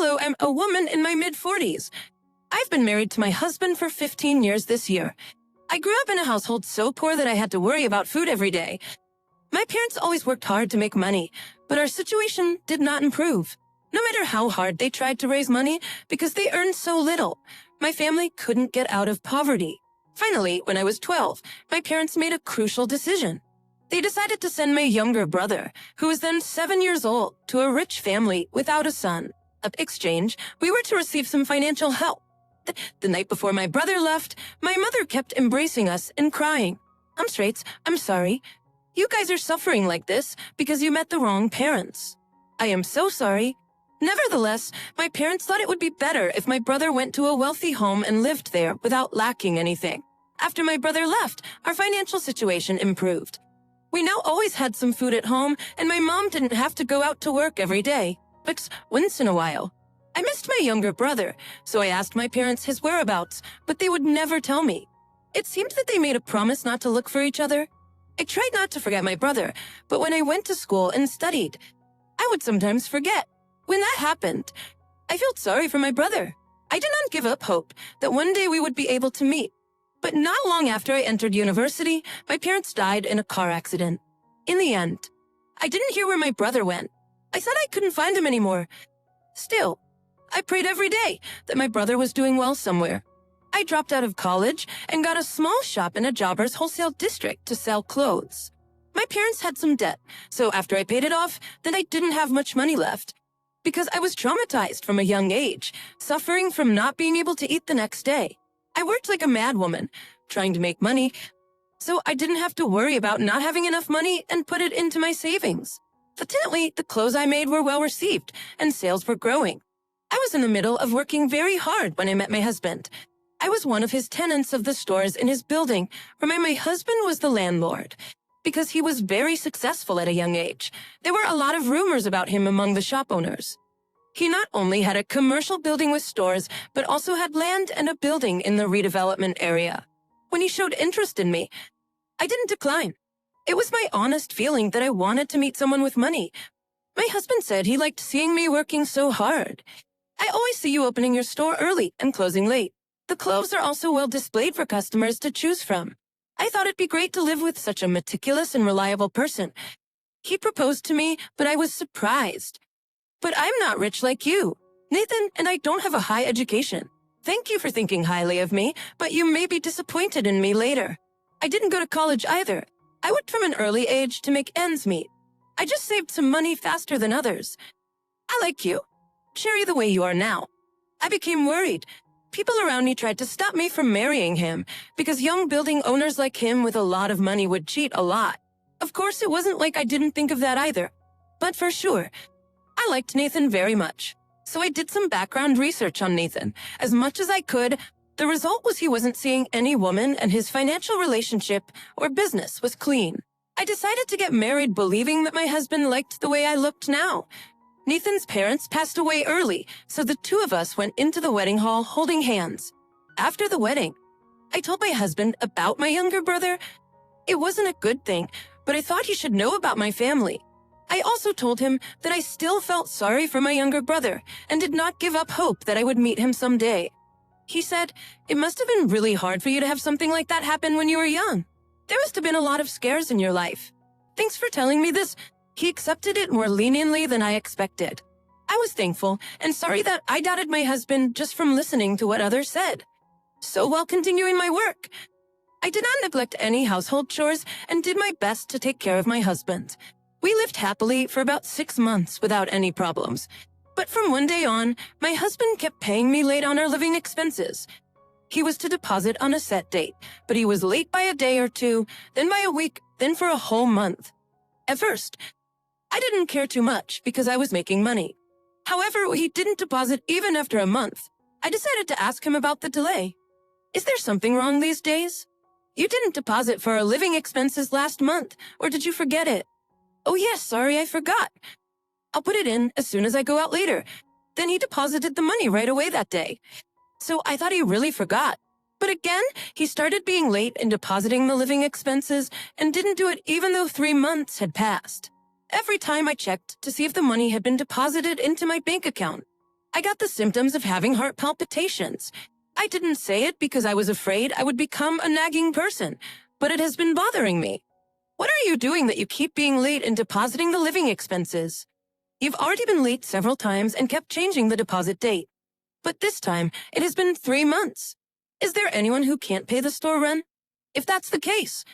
Hello, I'm a woman in my mid-40s. I've been married to my husband for 15 years this year. I grew up in a household so poor that I had to worry about food every day. My parents always worked hard to make money, but our situation did not improve. No matter how hard they tried to raise money, because they earned so little, my family couldn't get out of poverty. Finally, when I was 12, my parents made a crucial decision. They decided to send my younger brother, who was then 7 years old, to a rich family without a son. In exchange, we were to receive some financial help. The night before my brother left, my mother kept embracing us and crying. "I'm straight, I'm sorry. You guys are suffering like this because you met the wrong parents. I am so sorry." Nevertheless, my parents thought it would be better if my brother went to a wealthy home and lived there without lacking anything. After my brother left, our financial situation improved. We now always had some food at home, and my mom didn't have to go out to work every day, but once in a while. I missed my younger brother, so I asked my parents his whereabouts, but they would never tell me. It seemed that they made a promise not to look for each other. I tried not to forget my brother, but when I went to school and studied, I would sometimes forget. When that happened, I felt sorry for my brother. I did not give up hope that one day we would be able to meet. But not long after I entered university, my parents died in a car accident. In the end, I didn't hear where my brother went. I said I couldn't find him anymore. Still, I prayed every day that my brother was doing well somewhere. I dropped out of college and got a small shop in a jobber's wholesale district to sell clothes. My parents had some debt, so after I paid it off, then I didn't have much money left. Because I was traumatized from a young age, suffering from not being able to eat the next day. I worked like a madwoman, trying to make money, so I didn't have to worry about not having enough money and put it into my savings. Fortunately, the clothes I made were well received, and sales were growing. I was in the middle of working very hard when I met my husband. I was one of his tenants of the stores in his building, where my husband was the landlord. Because he was very successful at a young age, there were a lot of rumors about him among the shop owners. He not only had a commercial building with stores, but also had land and a building in the redevelopment area. When he showed interest in me, I didn't decline. It was my honest feeling that I wanted to meet someone with money. My husband said he liked seeing me working so hard. "I always see you opening your store early and closing late. The clothes are also well displayed for customers to choose from. I thought it'd be great to live with such a meticulous and reliable person." He proposed to me, but I was surprised. "But I'm not rich like you. Nathan and I don't have a high education. Thank you for thinking highly of me, but you may be disappointed in me later. I didn't go to college either. I worked from an early age to make ends meet. I just saved some money faster than others. I like you. Share you the way you are now." I became worried. People around me tried to stop me from marrying him, because young building owners like him with a lot of money would cheat a lot. Of course, it wasn't like I didn't think of that either. But for sure, I liked Nathan very much. So I did some background research on Nathan, as much as I could. The result was he wasn't seeing any woman, and his financial relationship or business was clean. I decided to get married believing that my husband liked the way I looked now. Nathan's parents passed away early, so the two of us went into the wedding hall holding hands. After the wedding, I told my husband about my younger brother. It wasn't a good thing, but I thought he should know about my family. I also told him that I still felt sorry for my younger brother and did not give up hope that I would meet him someday. He said, "It must have been really hard for you to have something like that happen when you were young. There must have been a lot of scares in your life. Thanks for telling me this." He accepted it more leniently than I expected. I was thankful and sorry that I doubted my husband just from listening to what others said. So while continuing my work, I did not neglect any household chores and did my best to take care of my husband. We lived happily for about 6 months without any problems. But from one day on, my husband kept paying me late on our living expenses. He was to deposit on a set date, but he was late by a day or two, then by a week, then for a whole month. At first, I didn't care too much because I was making money. However, he didn't deposit even after a month. I decided to ask him about the delay. "Is there something wrong these days? You didn't deposit for our living expenses last month, or did you forget it?" "Oh yes, sorry, I forgot. I'll put it in as soon as I go out later." Then he deposited the money right away that day. So I thought he really forgot. But again, he started being late in depositing the living expenses and didn't do it even though 3 months had passed. Every time I checked to see if the money had been deposited into my bank account, I got the symptoms of having heart palpitations. I didn't say it because I was afraid I would become a nagging person, but it has been bothering me. What are you doing that you keep being late in depositing the living expenses? You've already been late several times and kept changing the deposit date. But this time, it has been 3 months. Is there anyone who can't pay the store rent? If that's the case,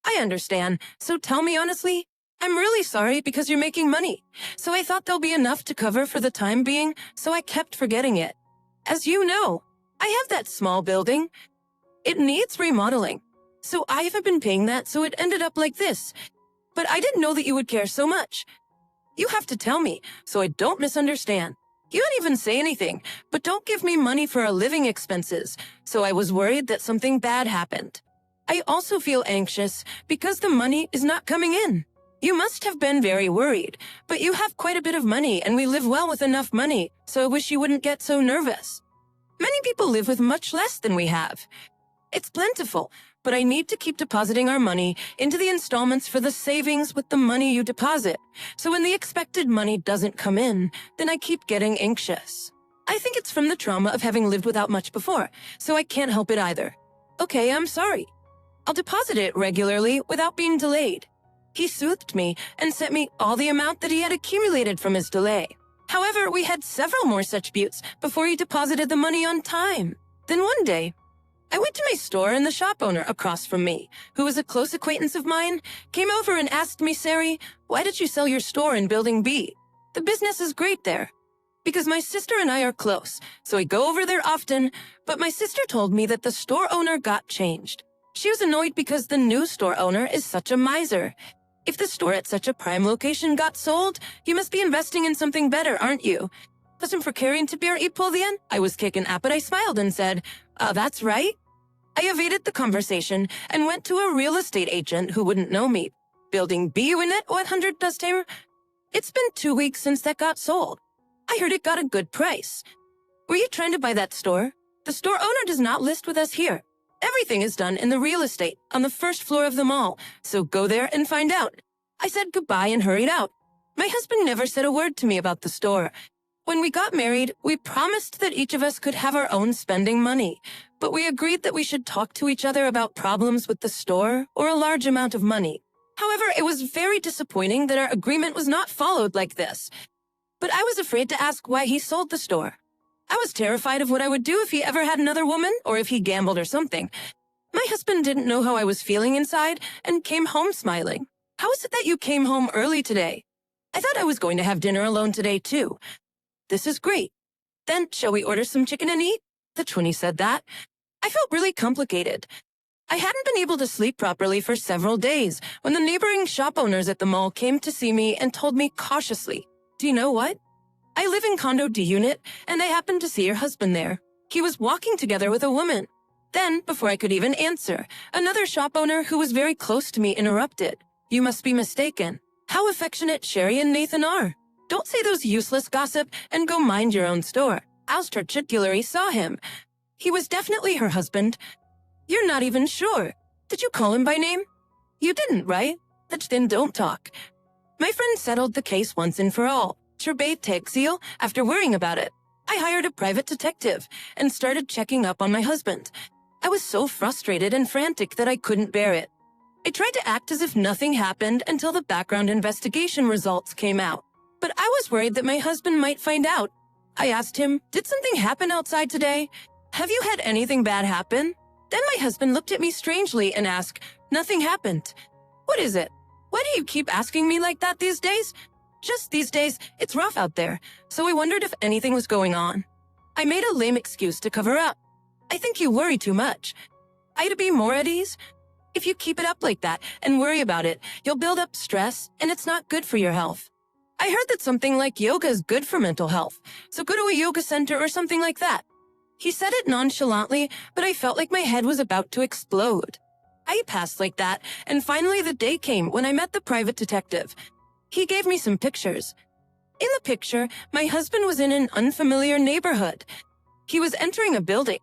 I understand, so tell me honestly. I'm really sorry because you're making money, so I thought there'll be enough to cover for the time being, so I kept forgetting it. As you know, I have that small building. It needs remodeling, so I haven't been paying that, so it ended up like this. But I didn't know that you would care so much. You have to tell me, so I don't misunderstand. You didn't even say anything, but don't give me money for our living expenses, so I was worried that something bad happened. I also feel anxious because the money is not coming in. You must have been very worried, but you have quite a bit of money and we live well with enough money, so I wish you wouldn't get so nervous. Many people live with much less than we have. It's plentiful, but I need to keep depositing our money into the installments for the savings with the money you deposit. So when the expected money doesn't come in, then I keep getting anxious. I think it's from the trauma of having lived without much before, so I can't help it either. Okay, I'm sorry. I'll deposit it regularly without being delayed. He soothed me and sent me all the amount that he had accumulated from his delay. However, we had several more such buttes before he deposited the money on time. Then one day, I went to my store and the shop owner across from me, who was a close acquaintance of mine, came over and asked me, Sari, why did you sell your store in Building B? The business is great there. Because my sister and I are close, so I go over there often, but my sister told me that the store owner got changed. She was annoyed because the new store owner is such a miser. If the store at such a prime location got sold, you must be investing in something better, aren't you? Wasn't for caring to bear Ipoldian? I was kicking up, but I smiled and said, that's right. I evaded the conversation and went to a real estate agent who wouldn't know me. Building B unit 100 Duster. It's been 2 weeks since that got sold. I heard it got a good price. Were you trying to buy that store? The store owner does not list with us here. Everything is done in the real estate on the first floor of the mall, so go there and find out. I said goodbye and hurried out. My husband never said a word to me about the store. When we got married, we promised that each of us could have our own spending money, but we agreed that we should talk to each other about problems with the store or a large amount of money. However, it was very disappointing that our agreement was not followed like this. But I was afraid to ask why he sold the store. I was terrified of what I would do if he ever had another woman or if he gambled or something. My husband didn't know how I was feeling inside and came home smiling. How is it that you came home early today? I thought I was going to have dinner alone today too. This is great. Then shall we order some chicken and eat? The 20 said that. I felt really complicated. I hadn't been able to sleep properly for several days when the neighboring shop owners at the mall came to see me and told me cautiously, do you know what? I live in condo D unit, and I happened to see your husband there. He was walking together with a woman. Then, before I could even answer, another shop owner who was very close to me interrupted. You must be mistaken. How affectionate Sherry and Nathan are. Don't say those useless gossip and go mind your own store. Alster particularly saw him. He was definitely her husband. You're not even sure. Did you call him by name? You didn't, right? Then don't talk. My friend settled the case once and for all. Seal, after worrying about it. I hired a private detective and started checking up on my husband. I was so frustrated and frantic that I couldn't bear it. I tried to act as if nothing happened until the background investigation results came out. But I was worried that my husband might find out. I asked him, did something happen outside today? Have you had anything bad happen? Then my husband looked at me strangely and asked, nothing happened. What is it? Why do you keep asking me like that these days? Just these days, it's rough out there, so I wondered if anything was going on. I made a lame excuse to cover up. I think you worry too much. I'd be more at ease. If you keep it up like that and worry about it, you'll build up stress, and it's not good for your health. I heard that something like yoga is good for mental health, so go to a yoga center or something like that. He said it nonchalantly, but I felt like my head was about to explode. I passed like that, and finally the day came when I met the private detective. He gave me some pictures. In the picture, my husband was in an unfamiliar neighborhood. He was entering a building.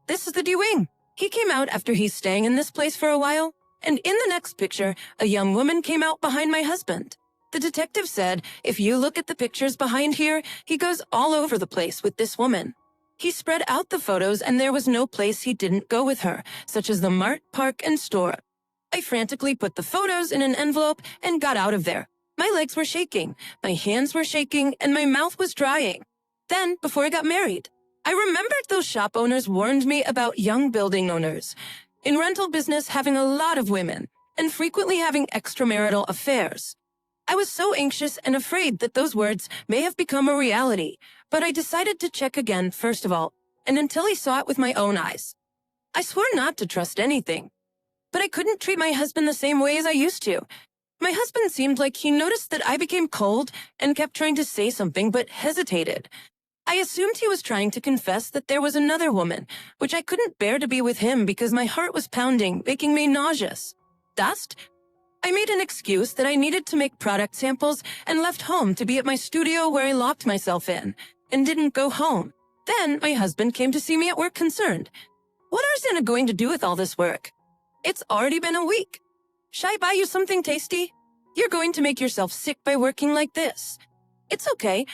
This is the D wing. He came out after he's staying in this place for a while, and in the next picture, a young woman came out behind my husband. The detective said, if you look at the pictures behind here, he goes all over the place with this woman. He spread out the photos and there was no place he didn't go with her, such as the mart, park, and store. I frantically put the photos in an envelope and got out of there. My legs were shaking, my hands were shaking, and my mouth was drying. Then, before I got married, I remembered those shop owners warned me about young building owners in rental business having a lot of women and frequently having extramarital affairs. I was so anxious and afraid that those words may have become a reality, but I decided to check again first of all, and until I saw it with my own eyes. I swore not to trust anything, but I couldn't treat my husband the same way as I used to. My husband seemed like he noticed that I became cold and kept trying to say something but hesitated. I assumed he was trying to confess that there was another woman, which I couldn't bear to be with him because my heart was pounding, making me nauseous. Dust? I made an excuse that I needed to make product samples and left home to be at my studio where I locked myself in and didn't go home. Then my husband came to see me at work concerned. What are Santa going to do with all this work? It's already been a week. Shall I buy you something tasty? You're going to make yourself sick by working like this. It's okay.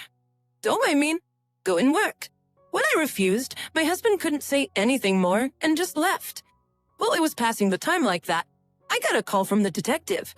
Don't mind me. Go and work. When I refused, my husband couldn't say anything more and just left. While I was passing the time like that, I got a call from the detective.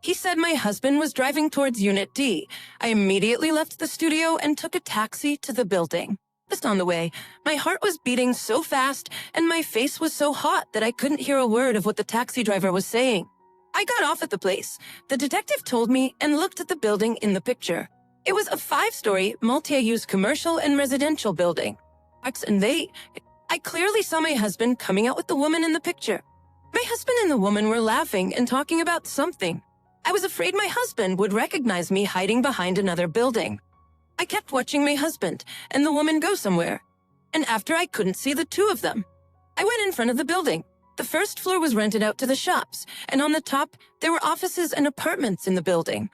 He said my husband was driving towards Unit D. I immediately left the studio and took a taxi to the building. Just on the way, my heart was beating so fast and my face was so hot that I couldn't hear a word of what the taxi driver was saying. I got off at the place. The detective told me and looked at the building in the picture. It was a 5-story, multi-use commercial and residential building. I clearly saw my husband coming out with the woman in the picture. My husband and the woman were laughing and talking about something. I was afraid my husband would recognize me hiding behind another building. I kept watching my husband and the woman go somewhere. And after I couldn't see the two of them, I went in front of the building. The first floor was rented out to the shops, and on the top, there were offices and apartments in the building.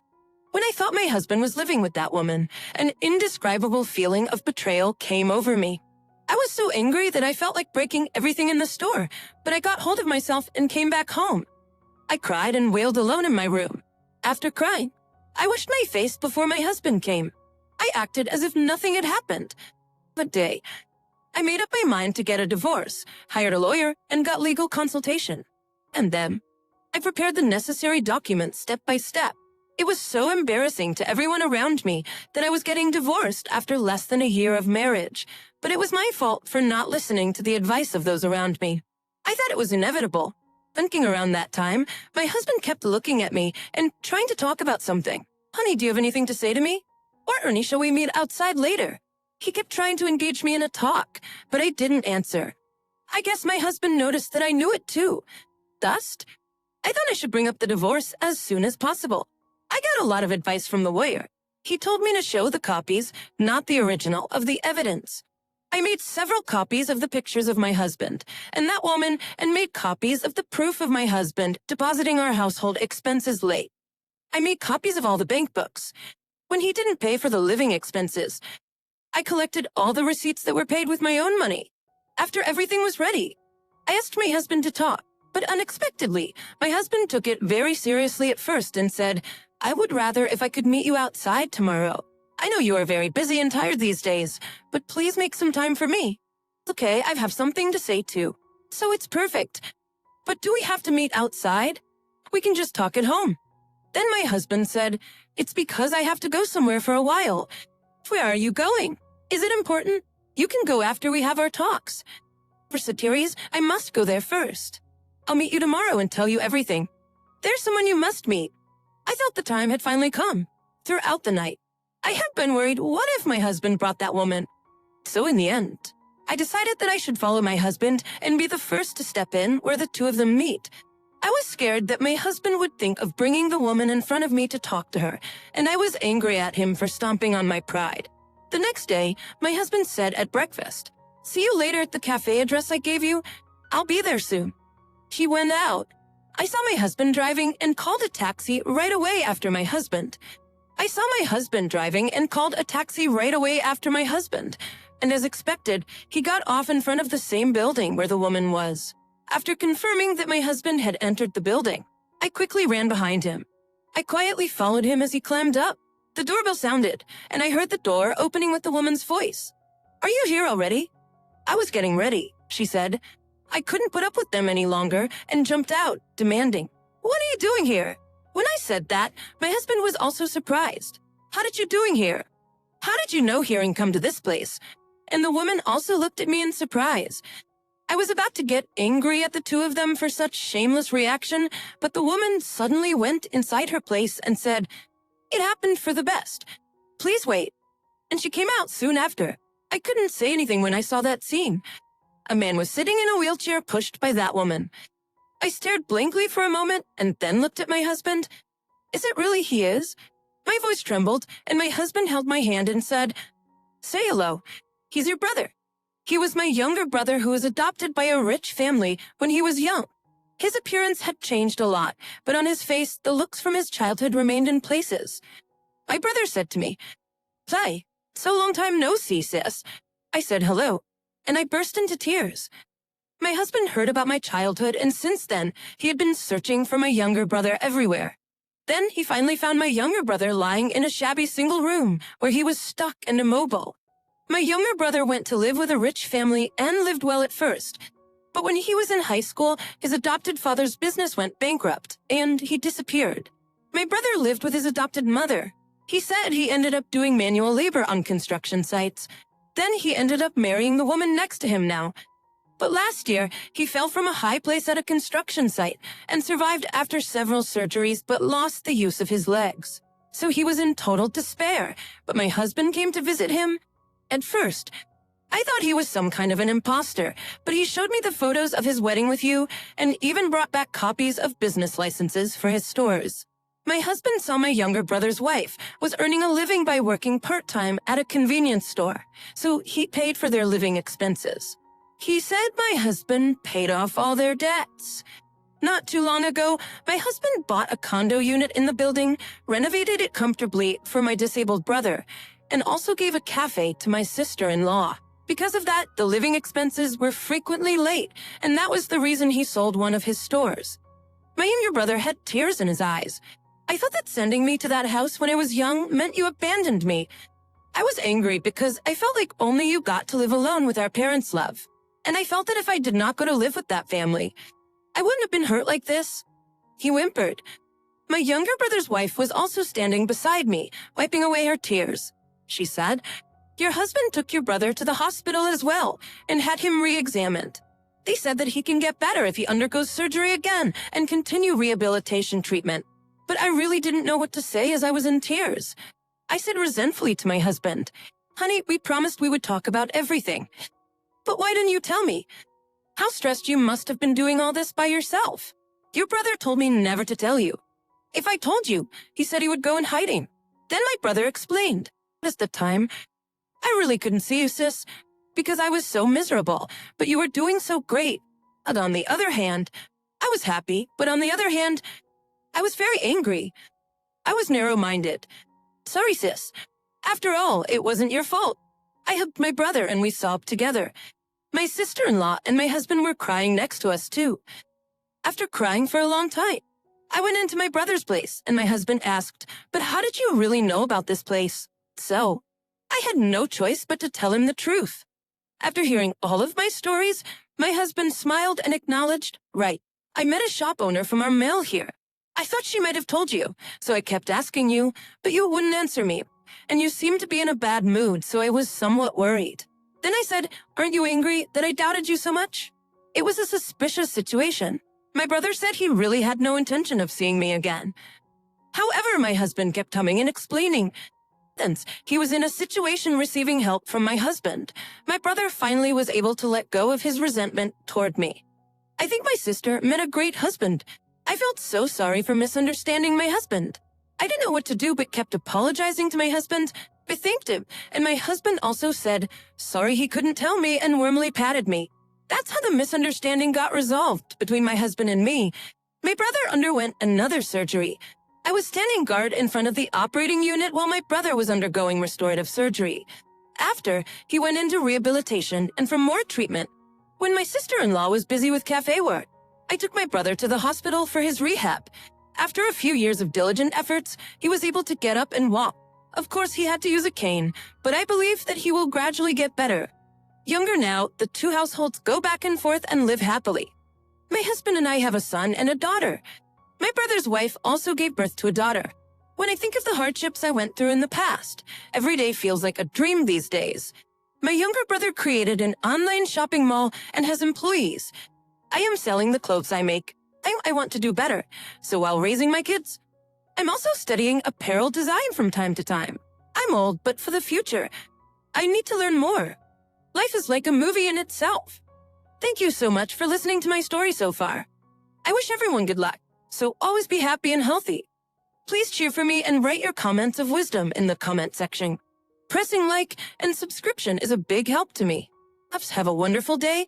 When I thought my husband was living with that woman, an indescribable feeling of betrayal came over me. I was so angry that I felt like breaking everything in the store, but I got hold of myself and came back home. I cried and wailed alone in my room. After crying, I washed my face before my husband came. I acted as if nothing had happened. That day, I made up my mind to get a divorce, hired a lawyer, and got legal consultation. And then, I prepared the necessary documents step by step. It was so embarrassing to everyone around me that I was getting divorced after less than a year of marriage, but it was my fault for not listening to the advice of those around me. I thought it was inevitable. Thinking around that time, my husband kept looking at me and trying to talk about something. Honey, do you have anything to say to me? Or Ernie, shall we meet outside later? He kept trying to engage me in a talk, but I didn't answer. I guess my husband noticed that I knew it too. Dust? I thought I should bring up the divorce as soon as possible. I got a lot of advice from the lawyer. He told me to show the copies, not the original, of the evidence. I made several copies of the pictures of my husband and that woman and made copies of the proof of my husband depositing our household expenses late. I made copies of all the bank books. When he didn't pay for the living expenses, I collected all the receipts that were paid with my own money. After everything was ready, I asked my husband to talk, but unexpectedly, my husband took it very seriously at first and said, I would rather if I could meet you outside tomorrow. I know you are very busy and tired these days, but please make some time for me. Okay, I have something to say too. So it's perfect. But do we have to meet outside? We can just talk at home. Then my husband said, it's because I have to go somewhere for a while. Where are you going? Is it important? You can go after we have our talks. For Satiri's, I must go there first. I'll meet you tomorrow and tell you everything. There's someone you must meet. I felt the time had finally come. Throughout the night, I had been worried, what if my husband brought that woman? So in the end, I decided that I should follow my husband and be the first to step in where the two of them meet. I was scared that my husband would think of bringing the woman in front of me to talk to her, and I was angry at him for stomping on my pride. The next day, my husband said at breakfast, see you later at the cafe address I gave you. I'll be there soon. He went out. I saw my husband driving and called a taxi right away after my husband. I saw my husband driving and called a taxi right away after my husband. And as expected, he got off in front of the same building where the woman was. After confirming that my husband had entered the building, I quickly ran behind him. I quietly followed him as he climbed up. The doorbell sounded, and I heard the door opening with the woman's voice. "Are you here already?" "I was getting ready," she said. I couldn't put up with them any longer and jumped out, demanding, "What are you doing here?" When I said that, my husband was also surprised. "How did you doing here? How did you know here and come to this place?" And the woman also looked at me in surprise. I was about to get angry at the two of them for such shameless reaction, but the woman suddenly went inside her place and said, "It happened for the best. Please wait." And she came out soon after. I couldn't say anything when I saw that scene. A man was sitting in a wheelchair pushed by that woman. I stared blankly for a moment and then looked at my husband. "Is it really he is?" My voice trembled, and my husband held my hand and said, "Say hello. He's your brother. He was my younger brother who was adopted by a rich family when he was young. His appearance had changed a lot, but on his face, the looks from his childhood remained in places." My brother said to me, "Play, so long time no see, sis." I said hello, and I burst into tears. My husband heard about my childhood, and since then, he had been searching for my younger brother everywhere. Then he finally found my younger brother lying in a shabby single room where he was stuck and immobile. My younger brother went to live with a rich family and lived well at first. But when he was in high school, his adopted father's business went bankrupt, and he disappeared. My brother lived with his adopted mother. He said he ended up doing manual labor on construction sites. Then he ended up marrying the woman next to him now. But last year, he fell from a high place at a construction site and survived after several surgeries but lost the use of his legs. So he was in total despair, but my husband came to visit him. At first, I thought he was some kind of an imposter, but he showed me the photos of his wedding with you and even brought back copies of business licenses for his stores. My husband saw my younger brother's wife was earning a living by working part-time at a convenience store, so he paid for their living expenses. He said my husband paid off all their debts. Not too long ago, my husband bought a condo unit in the building, renovated it comfortably for my disabled brother, and also gave a cafe to my sister-in-law. Because of that, the living expenses were frequently late, and that was the reason he sold one of his stores. My younger brother had tears in his eyes. "I thought that sending me to that house when I was young meant you abandoned me. I was angry because I felt like only you got to live alone with our parents' love. And I felt that if I did not go to live with that family, I wouldn't have been hurt like this." He whimpered. My younger brother's wife was also standing beside me, wiping away her tears. She said, "Your husband took your brother to the hospital as well and had him re-examined. They said that he can get better if he undergoes surgery again and continue rehabilitation treatment. But I really didn't know what to say as I was in tears. I said resentfully to my husband, "Honey, we promised we would talk about everything. But why didn't you tell me? How stressed you must have been doing all this by yourself. Your brother told me never to tell you. If I told you, he said he would go in hiding." Then my brother explained. At the time, "I really couldn't see you, sis, because I was so miserable, but you were doing so great. And on the other hand, I was happy, but on the other hand, I was very angry. I was narrow-minded. Sorry, sis. After all, it wasn't your fault." I hugged my brother and we sobbed together. My sister-in-law and my husband were crying next to us, too. After crying for a long time, I went into my brother's place and my husband asked, "But how did you really know about this place?" So, I had no choice but to tell him the truth. After hearing all of my stories, my husband smiled and acknowledged, "Right, I met a shop owner from our mill here. I thought she might have told you, so I kept asking you, but you wouldn't answer me. And you seemed to be in a bad mood, so I was somewhat worried. Then I said, 'Aren't you angry that I doubted you so much?' It was a suspicious situation. My brother said he really had no intention of seeing me again. However, my husband kept coming and explaining. Since he was in a situation receiving help from my husband, my brother finally was able to let go of his resentment toward me. I think my sister met a great husband. I felt so sorry for misunderstanding my husband. I didn't know what to do but kept apologizing to my husband. I thanked him, and my husband also said, sorry he couldn't tell me, and warmly patted me. That's how the misunderstanding got resolved between my husband and me. My brother underwent another surgery. I was standing guard in front of the operating unit while my brother was undergoing restorative surgery. After, he went into rehabilitation and for more treatment. When my sister-in-law was busy with cafe work, I took my brother to the hospital for his rehab. After a few years of diligent efforts, he was able to get up and walk. Of course, he had to use a cane, but I believe that he will gradually get better. Younger now, the two households go back and forth and live happily. My husband and I have a son and a daughter. My brother's wife also gave birth to a daughter. When I think of the hardships I went through in the past, every day feels like a dream these days. My younger brother created an online shopping mall and has employees. I am selling the clothes I make. I want to do better. So while raising my kids, I'm also studying apparel design from time to time. I'm old, but for the future, I need to learn more. Life is like a movie in itself. Thank you so much for listening to my story so far. I wish everyone good luck, so always be happy and healthy. Please cheer for me and write your comments of wisdom in the comment section. Pressing like and subscription is a big help to me. Have a wonderful day.